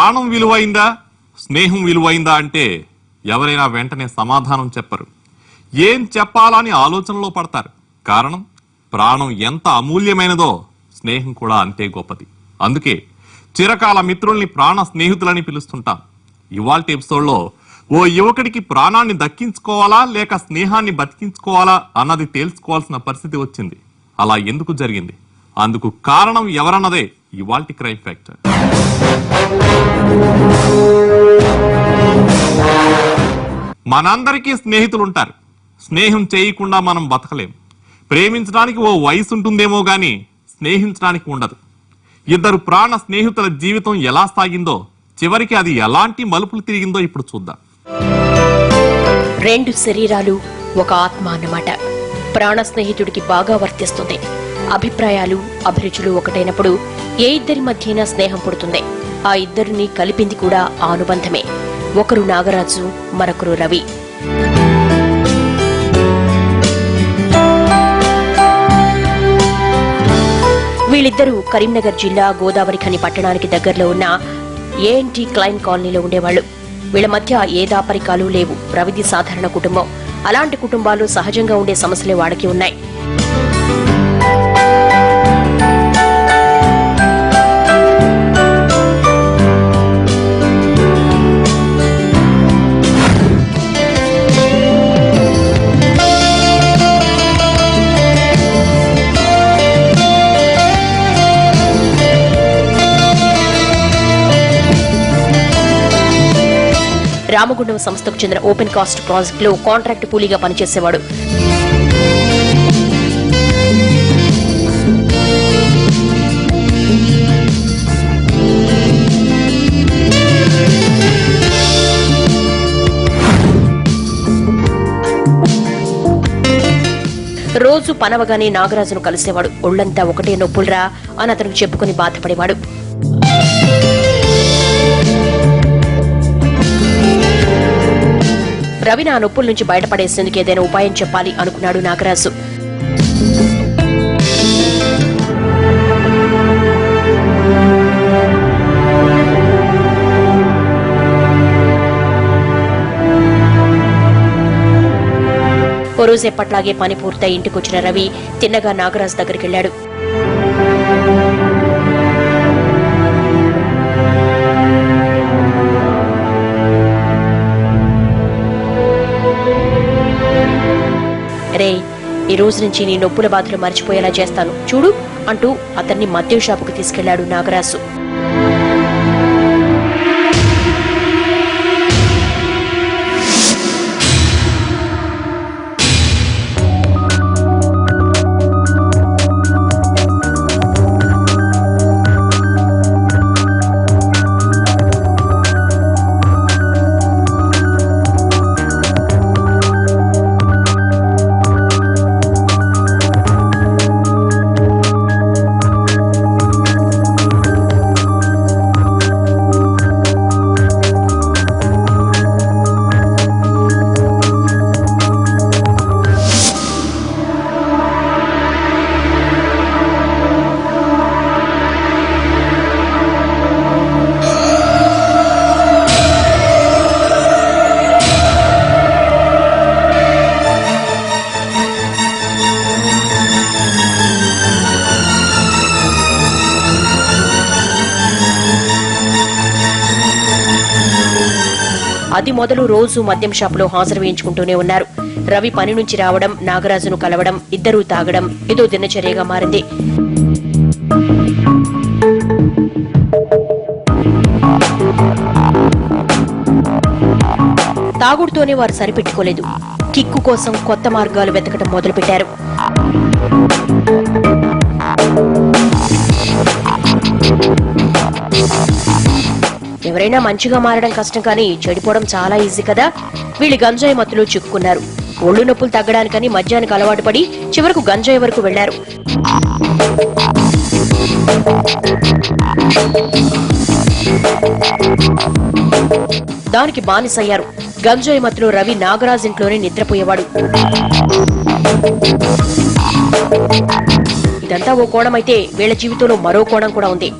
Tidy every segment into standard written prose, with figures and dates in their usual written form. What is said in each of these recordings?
ప్రాణం విలువైందా స్నేహం విలువైందా అంటే ఎవరైనా వెంటనే సమాధానం చెప్పరు. ఏం చెప్పాలని ఆలోచనలో పడతారు. కారణం ప్రాణం ఎంత అమూల్యమైనదో స్నేహం కూడా అంతే గొప్పది. అందుకే చిరకాల మిత్రుల్ని ప్రాణ స్నేహితులని పిలుస్తుంటాం. ఇవాల్టి ఎపిసోడ్లో ఓ యువకుడికి ప్రాణాన్ని దక్కించుకోవాలా లేక స్నేహాన్ని బతికించుకోవాలా అన్నది తేల్చుకోవాల్సిన పరిస్థితి వచ్చింది. అలా ఎందుకు జరిగింది, అందుకు కారణం ఎవరన్నదే ఇవాల్టి క్రైమ్ ఫ్యాక్టర్. మనందరికీ స్నేహితులుంటారు. స్నేహం చేయకుండా మనం బతకలేం. ప్రేమించడానికి ఓ వయసు ఉంటుందేమో గాని స్నేహించడానికి ఉండదు. ఇద్దరు ప్రాణ స్నేహితుల జీవితం ఎలా సాగిందో, చివరికి అది ఎలాంటి మలుపులు తిరిగిందో ఇప్పుడు చూద్దాం. రెండు శరీరాలు ఒక ఆత్మ అన్నమాట. ప్రాణ స్నేహితుడికి బాగా వర్తిస్తుంది. అభిప్రాయాలు అభిరుచులు ఒకటైనప్పుడు ఏ ఇద్దరి మధ్యైనా స్నేహం పుడుతుంది. ఆ ఇద్దరిని కలిపింది కూడా ఆ అనుబంధమే. ఒకరు నాగరాజు, మరొకరు రవి. వీళ్ళిద్దరూ కరీంనగర్ జిల్లా గోదావరిఖని పట్టణానికి దగ్గరలో ఉన్న ఏఎన్టీ క్లైన్ కాలనీలో ఉండేవాళ్లు. వీళ్ల మధ్య ఏ దాపరికాలు లేవు. రవిది సాధారణ కుటుంబం. అలాంటి కుటుంబాలు సహజంగా ఉండే సమస్యలే వాడికి ఉన్నాయి. రామగుండం సంస్థకు చెందిన ఓపెన్ కాస్ట్ ప్రాజెక్ట్ లో కాంట్రాక్ట్ కూలీగా పనిచేసేవాడు. రోజు పనవగానే నాగరాజును కలిసేవాడు. ఒళ్లంతా ఒకటే నొప్పులురా అని అతనికి చెప్పుకుని బాధపడేవాడు. రవి నా నొప్పుల నుంచి బయటపడేసేందుకు ఏదైనా ఉపాయం చెప్పాలి అనుకున్నాడు నాగరాజు. ఓ రోజు ఎప్పట్లాగే పని పూర్తయి ఇంటికొచ్చిన రవి తిన్నగా నాగరాజు దగ్గరికి వెళ్లాడు. రే, ఈ రోజు నుంచి నీ నొప్పుల బాధలు మర్చిపోయేలా చేస్తాను చూడు అంటూ అతన్ని మద్యం షాపుకు తీసుకెళ్లాడు నాగరాజు. అది మొదలు రోజు మద్యం షాపులో హాజరు వేయించుకుంటూనే ఉన్నారు. రవి పని నుంచి రావడం, నాగరాజును కలవడం, ఇద్దరూ తాగడం ఇదో దినచర్యగా మారింది. తాగుడుతోనే వారు సరిపెట్టుకోలేదు. కిక్కు కోసం కొత్త మార్గాలు వెతకడం మొదలుపెట్టారు. ఎవరైనా మంచిగా మారడం కష్టం, కానీ చెడిపోవడం చాలా ఈజీ కదా. వీళ్ళు గంజాయి మత్తులో చిక్కుకున్నారు. ఒళ్ళు నొప్పులు తగ్గడానికని మద్యానికి అలవాటు పడి చివరకు గంజాయి వరకు వెళ్లారు. దానికి బానిసయ్యారు. గంజాయి మత్తులో రవి నాగరాజ్ ఇంట్లోనే నిద్రపోయేవాడు. ఇదంతా ఓ కోణమైతే వీళ్ల జీవితంలో మరో కోణం కూడా ఉంది.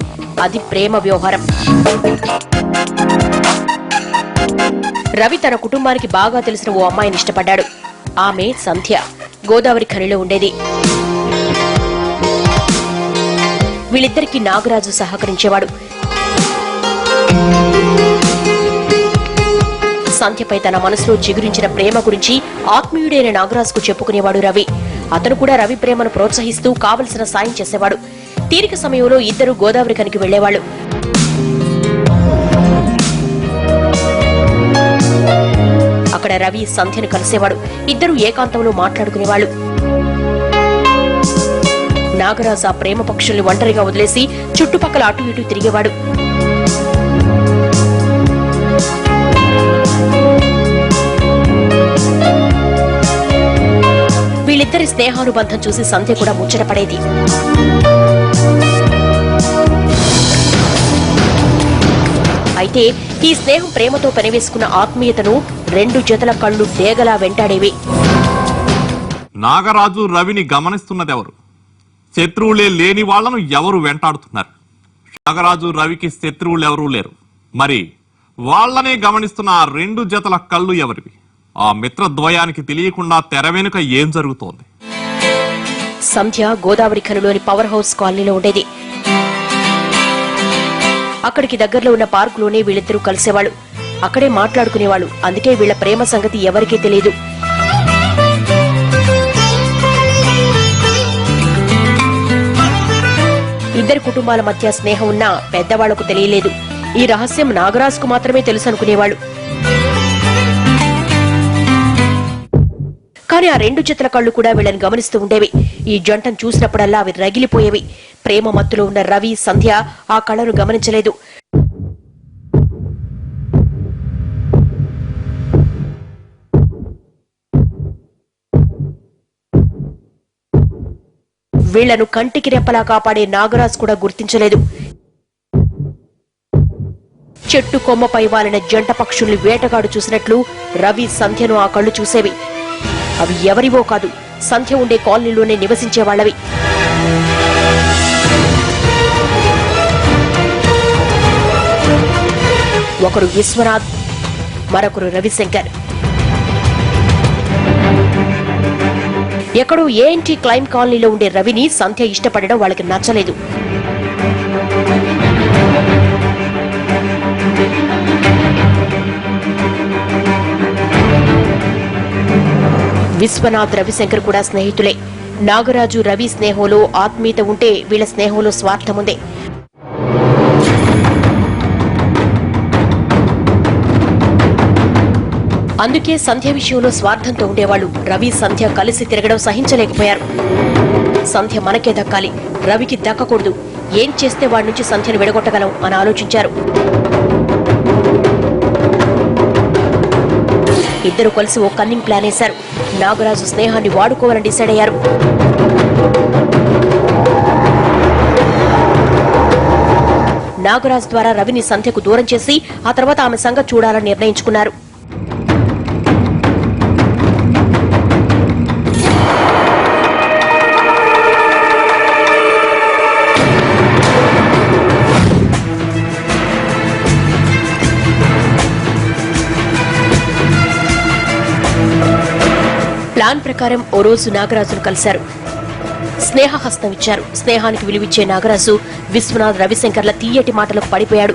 అది ప్రేమ వ్యవహారం. రవి తన కుటుంబానికి బాగా తెలిసిన ఓ అమ్మాయిని ఇష్టపడ్డాడు. ఆమె సంధ్య. గోదావరి ఖనిలో ఉండేది. వీళ్ళిద్దరికీ నాగరాజు సహకరించేవాడు. సంధ్యపై తన మనసులో చిగురించిన ప్రేమ గురించి ఆత్మీయుడైన నాగరాజుకు చెప్పుకునేవాడు రవి. అతను కూడా రవి ప్రేమను ప్రోత్సహిస్తూ కావలసిన సాయం చేసేవాడు. తీరిక సమయంలో ఇద్దరు గోదావరి ఖనికి వెళ్లేవాళ్లు. అక్కడ రవి సంధ్యను కలిసేవాడు. ఇద్దరు ఏకాంతంలో మాట్లాడుకునేవాళ్లు. నాగరాజు ఆ ప్రేమ పక్షుల్ని ఒంటరిగా వదిలేసి చుట్టుపక్కల అటు ఇటు తిరిగేవాడు. వీళ్ళిద్దరి స్నేహానుబంధం చూసి సంధ్య కూడా ముచ్చటపడేది. అయితే ఈ స్నేహం ప్రేమతో పెనవేసుకున్న ఆత్మీయతను రెండు జతల కళ్ళు డేగలా వెంటాడేవి. నాగరాజు రవిని గమనిస్తున్నదెవరు? శత్రువులే లేని వాళ్లను ఎవరు వెంటాడుతున్నారు? నాగరాజు రవికి శత్రువులెవరూ లేరు. మరి వాళ్లనే గమనిస్తున్న ఆ రెండు జతల కళ్ళు ఎవరివి? ఆ మిత్రద్వయానికి తెలియకుండా తెర వెనుక ఏం జరుగుతోంది? సంధ్య గోదావరి ఖనిలోని పవర్ హౌస్ కాలనీలో ఉండేది. అక్కడికి దగ్గరలో ఉన్న పార్కులోనే వీళ్ళిద్దరూ కలిసేవాళ్లు. అక్కడే మాట్లాడుకునేవాళ్లు. అందుకే వీళ్ల ప్రేమ సంగతి ఎవరికీ తెలియదు. ఇద్దరు కుటుంబాల మధ్య స్నేహం ఉన్నా పెద్దవాళ్లకు తెలియలేదు. ఈ రహస్యం నాగరాజుకు మాత్రమే తెలుసు అనుకునేవాళ్లు. కానీ ఆ రెండు జతల కళ్ళు కూడా వీళ్ళని గమనిస్తూ ఉండేవి. ఈ జంటను చూసినప్పుడల్లా అవి రగిలిపోయేవి. ప్రేమ మత్తులో ఉన్న రవి, సంధ్య ఆ కళ్ళను గమనించలేదు. వీళ్లను కంటికి రెప్పలా కాపాడే నాగరాజు కూడా గుర్తించలేదు. చెట్టు కొమ్మపై వాలిన జంట పక్షుల్ని వేటగాడు చూసినట్లు రవి, సంధ్యను ఆ కళ్ళు చూసేవి. అవి ఎవరివో కాదు, సంధ్య ఉండే కాలనీలోనే నివసించే వాళ్ళవి. ఒకరు విశ్వనాథ్, మరొకరు రవిశంకర్. ఎక్కడో ఏంటి క్లైమ్ కాలనీలో ఉండే రవిని సంధ్య ఇష్టపడడం వాళ్ళకి నచ్చలేదు. విశ్వనాథ్, రవిశంకర్ కూడా స్నేహితులే. నాగరాజు, రవి స్నేహంలో ఆత్మీయత ఉంటే వీళ్ల స్నేహంలో స్వార్థముందే. అందుకే సంధ్య విషయంలో స్వార్థంతో ఉండేవాళ్లు. రవి, సంధ్య కలిసి తిరగడం సహించలేకపోయారు. సంధ్య మనకే దక్కాలి, రవికి దక్కకూడదు. ఏం చేస్తే వాడి నుంచి సంధ్యను విడగొట్టగలం అని ఆలోచించారు. ఇద్దరు కలిసి ఓ కన్నింగ్ ప్లాన్ వేశారు. నాగరాజు స్నేహాన్ని వాడుకోవాలని డిసైడ్ అయ్యారు. నాగరాజు ద్వారా రవిని సంధ్యకు దూరం చేసి ఆ తర్వాత ఆమె సంగతి చూడాలని నిర్ణయించుకున్నారు. ప్లాన్ ప్రకారం ఓ రోజు నాగరాజును కలిశారు. స్నేహహస్తం ఇచ్చారు. స్నేహానికి విలువిచ్చే నాగరాజు విశ్వనాథ్, రవిశంకర్ల తీయటి మాటలకు పడిపోయాడు.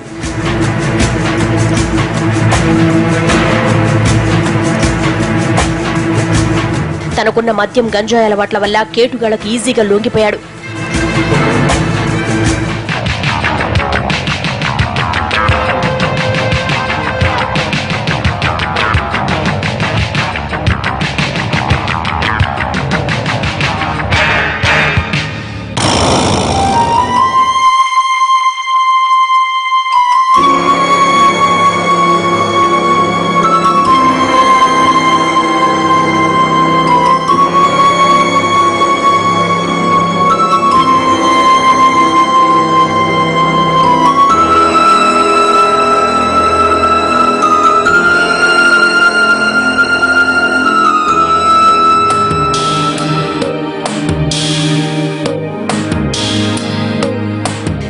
తనకున్న మద్యం, గంజాయి అలవాట్ల వల్ల కేటుగాళ్లకు ఈజీగా లొంగిపోయాడు.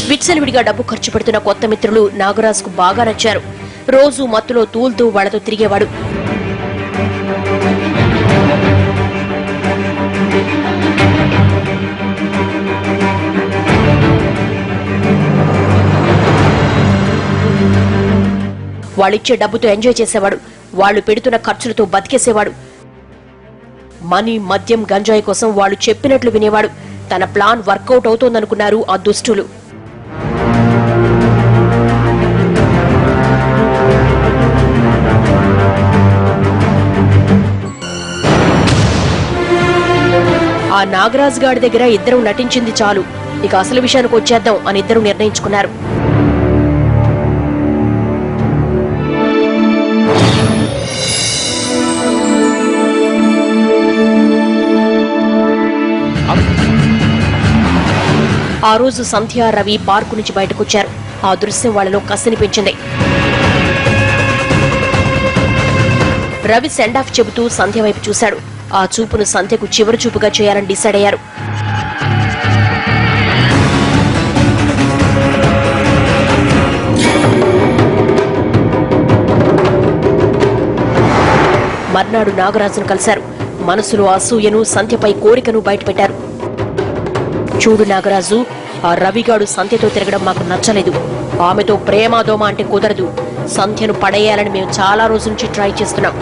విచ్చలవిడిగా డబ్బు ఖర్చు పెడుతున్న కొత్త మిత్రులు నాగరాజుకు బాగా నచ్చారు. రోజు మత్తులో తూల్తూ వాళ్లతో తిరిగేవాడు. వాళ్ళిచ్చే డబ్బుతో ఎంజాయ్ చేసేవాడు. వాళ్ళు పెడుతున్న ఖర్చులతో బతికేసేవాడు. మనీ, మద్యం, గంజాయి కోసం వాళ్ళు చెప్పినట్లు వినేవాడు. తన ప్లాన్ వర్కౌట్ అవుతోందనుకున్నారు ఆ దుష్టులు. ఆ నాగరాజు గాడి దగ్గర ఇద్దరు నటించింది చాలు, ఇక అసలు విషయానికి వచ్చేద్దాం అని ఇద్దరు నిర్ణయించుకున్నారు. ఆ రోజు సంధ్య, రవి పార్కు నుంచి బయటకొచ్చారు. ఆ దృశ్యం వాళ్లలో కసిని పెంచింది. రవి సెండ్ ఆఫ్ చెబుతూ సంధ్య వైపు చూశాడు. ఆ చూపును సంధ్యకు చివరి చూపుగా చేయాలని డిసైడ్ అయ్యారు. మర్నాడు నాగరాజును కలిశారు. మనసులో అసూయను, సంధ్యపై కోరికను బయటపెట్టారు. చూడు నాగరాజు, ఆ రవిగాడు సంధ్యతో తిరగడం మాకు నచ్చలేదు. ఆమెతో ప్రేమాదోమ అంటే కుదరదు. సంధ్యను పడేయాలని మేము చాలా రోజుల నుంచి ట్రై చేస్తున్నాం.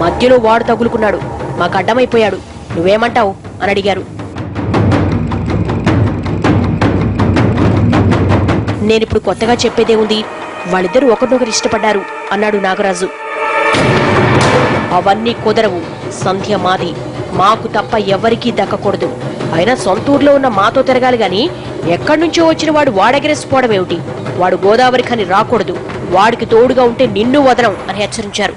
మధ్యలో వాడు తగులుకున్నాడు, మాకు అడ్డమైపోయాడు. నువ్వేమంటావు అని అడిగారు. నేనిప్పుడు కొత్తగా చెప్పేదే ఉంది. వాళ్ళిద్దరూ ఒకరినొకరు ఇష్టపడ్డారు అన్నాడు నాగరాజు. అవన్నీ కుదరవు. సంధ్య మాది, మాకు తప్ప ఎవరికీ దక్కకూడదు. అయినా సొంతూరులో ఉన్న మాతో తిరగాలి గాని ఎక్కడి నుంచో వచ్చిన వాడు వాడెగరేసిపోవడం ఏమిటి? వాడు గోదావరి ఖని రాకూడదు. వాడికి తోడుగా ఉంటే నిన్ను వదలం అని హెచ్చరించారు.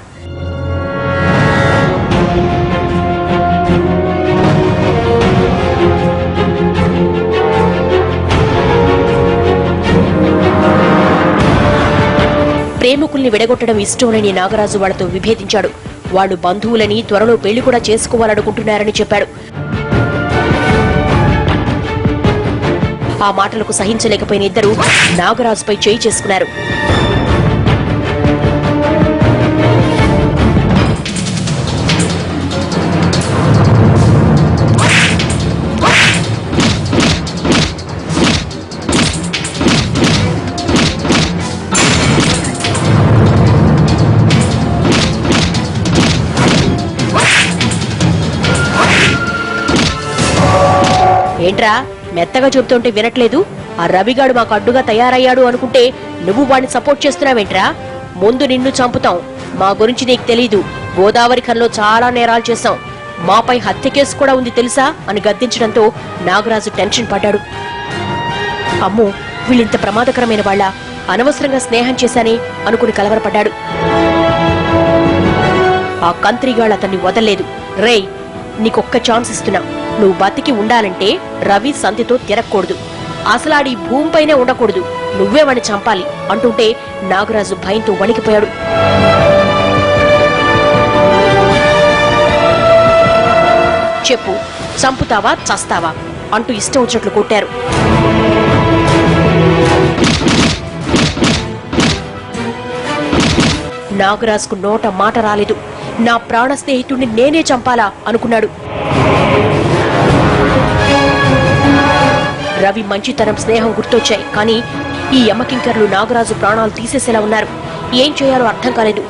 ప్రేమికుల్ని విడగొట్టడం ఇష్టం లేని నాగరాజు వాళ్లతో విభేదించాడు. వాళ్లు బంధువులని, త్వరలో పెళ్లి కూడా చేసుకోవాలనుకుంటున్నారని చెప్పాడు. ఆ మాటలకు సహించలేకపోయిన ఇద్దరు నాగరాజుపై చేయి చేసుకున్నారు. ఏంట్రా మెత్తగా చెబుతుంటే వినట్లేదు? ఆ రవిగాడు మాకు అడ్డుగా తయారయ్యాడు అనుకుంటే నువ్వు వాడిని సపోర్ట్ చేస్తున్నావేంట్రా? ముందు నిన్ను చంపుతాం. మా గురించి నీకు తెలీదు. గోదావరి ఖన్లో చాలా నేరాలు చేశాం. మాపై హత్య కేసు కూడా ఉంది తెలుసా అని గద్దించడంతో నాగరాజు టెన్షన్ పడ్డాడు. అమ్మో, వీళ్ళింత ప్రమాదకరమైన వాళ్ళ, అనవసరంగా స్నేహం చేశానే అనుకుని కలవరపడ్డాడు. ఆ కంత్రిగాళ్ళు అతన్ని వదల్లేదు. రేయ్, నీకొక్క ఛాన్స్ ఇస్తున్నా. నువ్వు బతికి ఉండాలంటే రవి సంధ్యతో తిరగకూడదు. అసలాడి భూమిపైనే ఉండకూడదు. నువ్వే వాడిని చంపాలి అంటుంటే నాగరాజు భయంతో వణికిపోయాడు. చెప్పు, చంపుతావా చస్తావా అంటూ ఇష్టం వచ్చినట్లు కొట్టారు. నాగరాజుకు నోట మాట రాలేదు. నా ప్రాణ స్నేహితుడిని నేనే చంపాలా అనుకున్నాడు. రవి మంచితనం, స్నేహం గుర్తొచ్చాయి. కానీ ఈ యమకింకర్లు నాగరాజు ప్రాణాలు తీసేసేలా ఉన్నారు. ఏం చేయాలో అర్థం కాలేదు.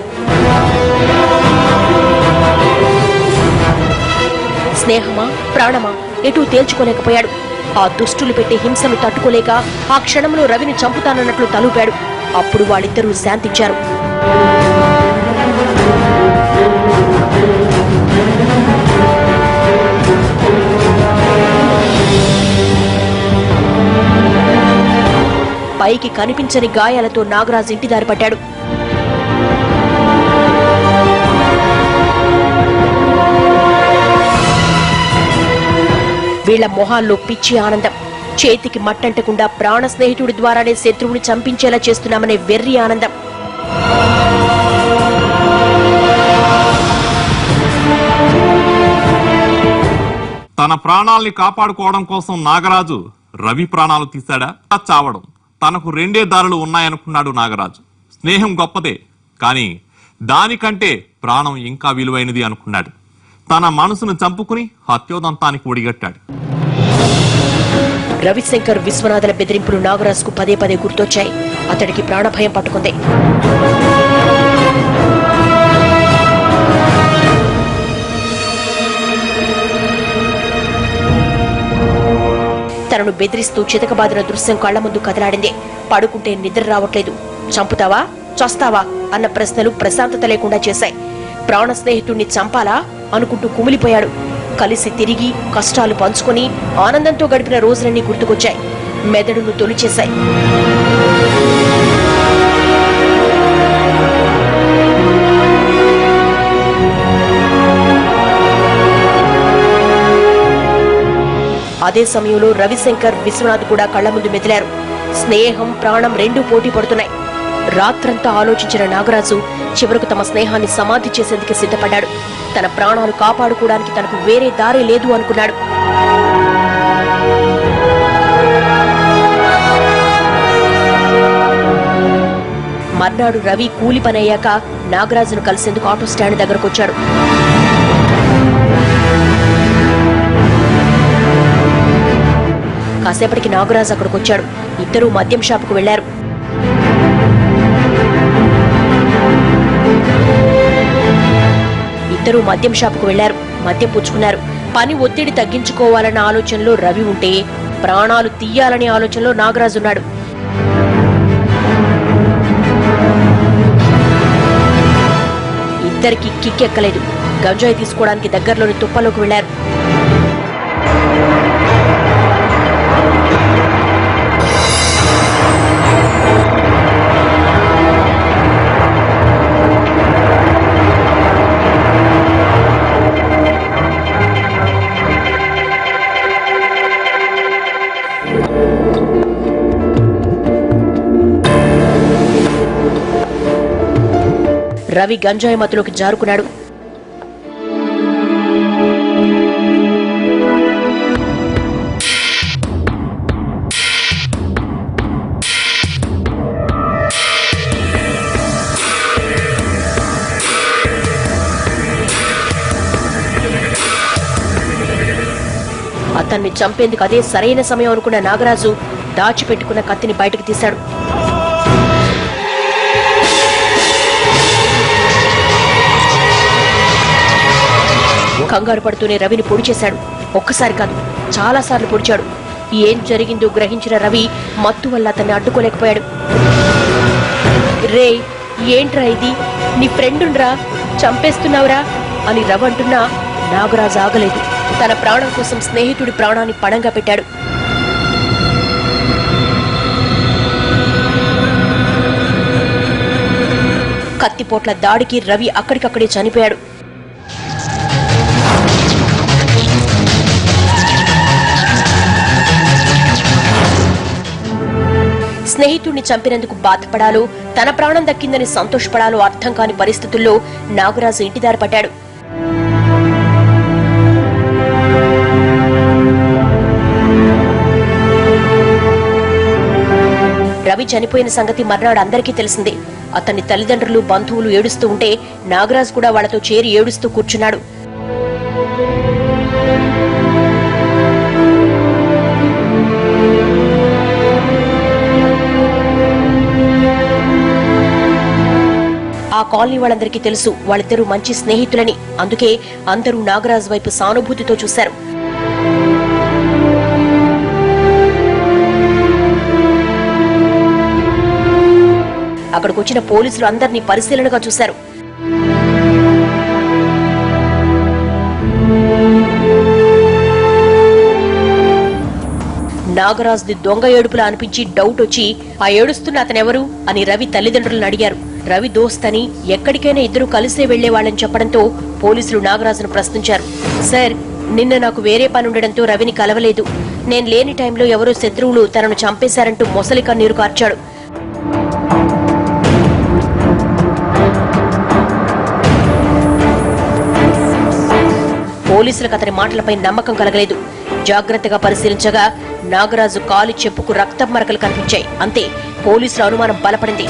స్నేహమా, ప్రాణమా ఎటూ తేల్చుకోలేకపోయాడు. ఆ దుష్టులు పెట్టే హింసను తట్టుకోలేక ఆ క్షణంలో రవిని చంపుతానన్నట్లు తలూపాడు. అప్పుడు వాళ్ళిద్దరూ శాంతించారు. పైకి కనిపించని గాయాలతో నాగరాజు ఇంటి దారి పట్టాడు. వీళ్ల మొహాల్లో పిచ్చి ఆనందం, చేతికి మట్టంటకుండా ప్రాణ స్నేహితుడి ద్వారానే శత్రువుని చంపించేలా చేస్తున్నామనే వెర్రి ఆనందం. తన ప్రాణాల్ని కాపాడుకోవడం కోసం నాగరాజు రవి ప్రాణాలు తీశాడా? చావడం. తనకు రెండే దారులు ఉన్నాయనుకున్నాడు నాగరాజు. స్నేహం గొప్పదే, కానీ దానికంటే ప్రాణం ఇంకా విలువైనది అనుకున్నాడు. తన మనసును చంపుకుని హత్యోదంతానికి ఒడిగట్టాడు. రవిశంకర్ విశ్వనాథుల బెదిరింపులు నాగరాజుకు పదే పదే గుర్తొచ్చాయి. అతడికి ప్రాణభయం పట్టుకుంది. తనను బెదిరిస్తూ చితకబాదిన దృశ్యం కళ్ల ముందు కదలాడింది. పడుకుంటే నిద్ర రావట్లేదు, చంపుతావా చస్తావా అన్న ప్రశ్నలు ప్రశాంతత లేకుండా చేశాయి. ప్రాణ స్నేహితుణ్ణి చంపాలా అనుకుంటూ కుమిలిపోయాడు. కలిసి తిరిగి కష్టాలు పంచుకొని ఆనందంతో గడిపిన రోజులన్నీ గుర్తుకొచ్చాయి. మెదడును తొలిచేశాయి. అదే సమయంలో రవిశంకర్, విశ్వనాథ్ కూడా కళ్ల ముందు మెదిలారు. స్నేహం, ప్రాణం రెండూ పోటీ పడుతున్నాయి. రాత్రంతా ఆలోచించిన నాగరాజు చివరకు తమ స్నేహాన్ని సమాధి చేసేందుకు సిద్ధపడ్డాడు. తన ప్రాణాలు కాపాడుకోవడానికి తనకు వేరే దారి లేదు అనుకున్నాడు. మర్నాడు రవి కూలి పని అయ్యాక నాగరాజును కలిసేందుకు ఆటో స్టాండ్ దగ్గరకొచ్చాడు. కాసేపటికి నాగరాజు అక్కడికొచ్చాడు. ఇద్దరూ మద్యం షాపుకు వెళ్లారు. మద్యం పుచ్చుకున్నారు. పని ఒత్తిడి తగ్గించుకోవాలన్న ఆలోచనలో రవి ఉంటే, ప్రాణాలు తీయాలనే ఆలోచనలో నాగరాజున్నాడు. ఇద్దరికి కిక్కెక్కలేదు. గంజాయి తీసుకోవడానికి దగ్గరలోని తుప్పలోకి వెళ్లారు. రవి గంజాయి మత్తులోకి జారుకున్నాడు. అతన్ని చంపేందుకు అదే సరైన సమయం అనుకున్న నాగరాజు దాచిపెట్టుకున్న కత్తిని బయటకు తీశాడు. కంగారు పడుతూనే రవిని పొడి చేశాడు. ఒక్కసారి కాదు, చాలా సార్లు పొడిచాడు. ఏం జరిగిందో గ్రహించిన రవి మత్తు వల్ల అతన్ని అడ్డుకోలేకపోయాడు. రే, ఏంట్రా ఇది? నీ ఫ్రెండుండ్రా, చంపేస్తున్నావురా అని రవి అంటున్నా నాగరాజు ఆగలేదు. తన ప్రాణం కోసం స్నేహితుడి ప్రాణాన్ని పణంగా పెట్టాడు. కత్తిపోట్ల దాడికి రవి అక్కడికక్కడే చనిపోయాడు. స్నేహితుడిని చంపినందుకు బాధపడాలో, తన ప్రాణం దక్కిందని సంతోషపడాలో అర్థం కాని పరిస్థితుల్లో నాగరాజు ఇంటిదారి పడ్డాడు. రవి చనిపోయిన సంగతి మర్నాడు అందరికీ తెలిసిందే. అతన్ని తల్లిదండ్రులు, బంధువులు ఏడుస్తూ ఉంటే నాగరాజు కూడా వాళ్లతో చేరి ఏడుస్తూ కూర్చున్నాడు. ఆ కాలనీ వాళ్ళందరికీ తెలుసు వాళ్ళిద్దరూ మంచి స్నేహితులని. అందుకే అందరూ నాగరాజు వైపు సానుభూతితో చూశారు. అక్కడికొచ్చిన పోలీసులు అందరినీ పరిశీలనగా చూశారు. నాగరాజుది దొంగ ఏడుపులా అనిపించి డౌట్ వచ్చి ఆ ఏడుస్తున్న అతనెవరు అని రవి తల్లిదండ్రులను అడిగారు. రవి దోస్తని, ఎక్కడికైనా ఇద్దరు కలిసే వెళ్లేవాళ్ళని చెప్పడంతో పోలీసులు నాగరాజును ప్రశ్నించారు. సార్, నిన్న నాకు వేరే పని ఉండడంతో రవిని కలవలేదు. నేను లేని టైంలో ఎవరో శత్రువులు తనను చంపేశారంటూ మొసలి కన్నీరు కార్చాడు. పోలీసులకు అతని మాటలపై నమ్మకం కలగలేదు. జాగ్రత్తగా పరిశీలించగా నాగరాజు కాలి చెప్పుకు రక్తం మరకలు కనిపించాయి. అంతే, పోలీసుల అనుమానం బలపడింది.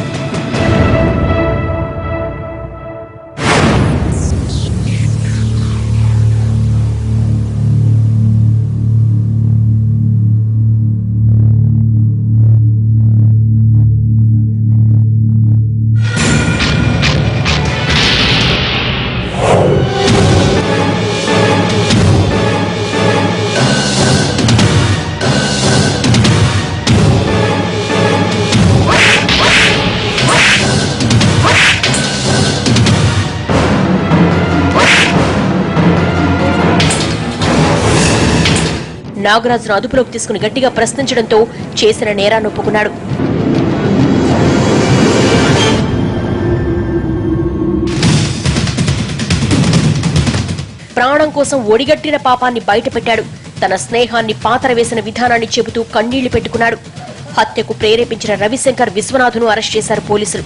నాగరాజును అదుపులోకి తీసుకుని గట్టిగా ప్రశ్నించడంతో చేసిన నేరాన్ని ఒప్పుకున్నాడు. ప్రాణం కోసం ఒడిగట్టిన పాపాన్ని బయటపెట్టాడు. తన స్నేహాన్ని పాతరవేసిన విధానాన్ని చెబుతూ కన్నీళ్లు పెట్టుకున్నాడు. హత్యకు ప్రేరేపించిన రవిశంకర్ విశ్వనాథ్ను అరెస్ట్ చేశారు పోలీసులు.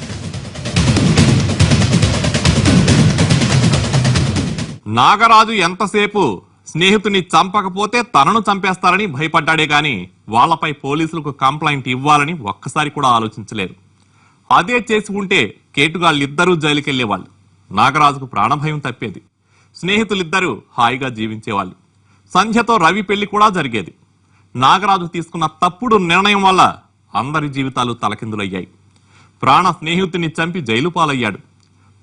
నాగరాజు ఎంతసేపు స్నేహితుని చంపకపోతే తనను చంపేస్తారని భయపడ్డాడే గాని వాళ్లపై పోలీసులకు కంప్లైంట్ ఇవ్వాలని ఒక్కసారి కూడా ఆలోచించలేదు. అదే చేసి ఉంటే కేటుగాళ్ళిద్దరూ జైలుకెళ్లేవాళ్లు. నాగరాజుకు ప్రాణభయం తప్పేది. స్నేహితులిద్దరూ హాయిగా జీవించేవాళ్లు. సంధ్యతో రవి పెళ్లి కూడా జరిగేది. నాగరాజు తీసుకున్న తప్పుడు నిర్ణయం వల్ల అందరి జీవితాలు తలకిందులయ్యాయి. ప్రాణ స్నేహితుని చంపి జైలు పాలయ్యాడు.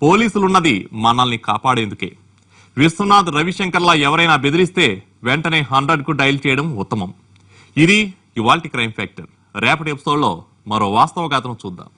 పోలీసులున్నది మనల్ని కాపాడేందుకే. విశ్వనాథ్, రవిశంకర్లా ఎవరైనా బెదిరిస్తే వెంటనే 100కు డైల్ చేయడం ఉత్తమం. ఇది ఇవాల్టి క్రైమ్ ఫ్యాక్టర్. రేపటి ఎపిసోడ్లో మరో వాస్తవ గాథను చూద్దాం.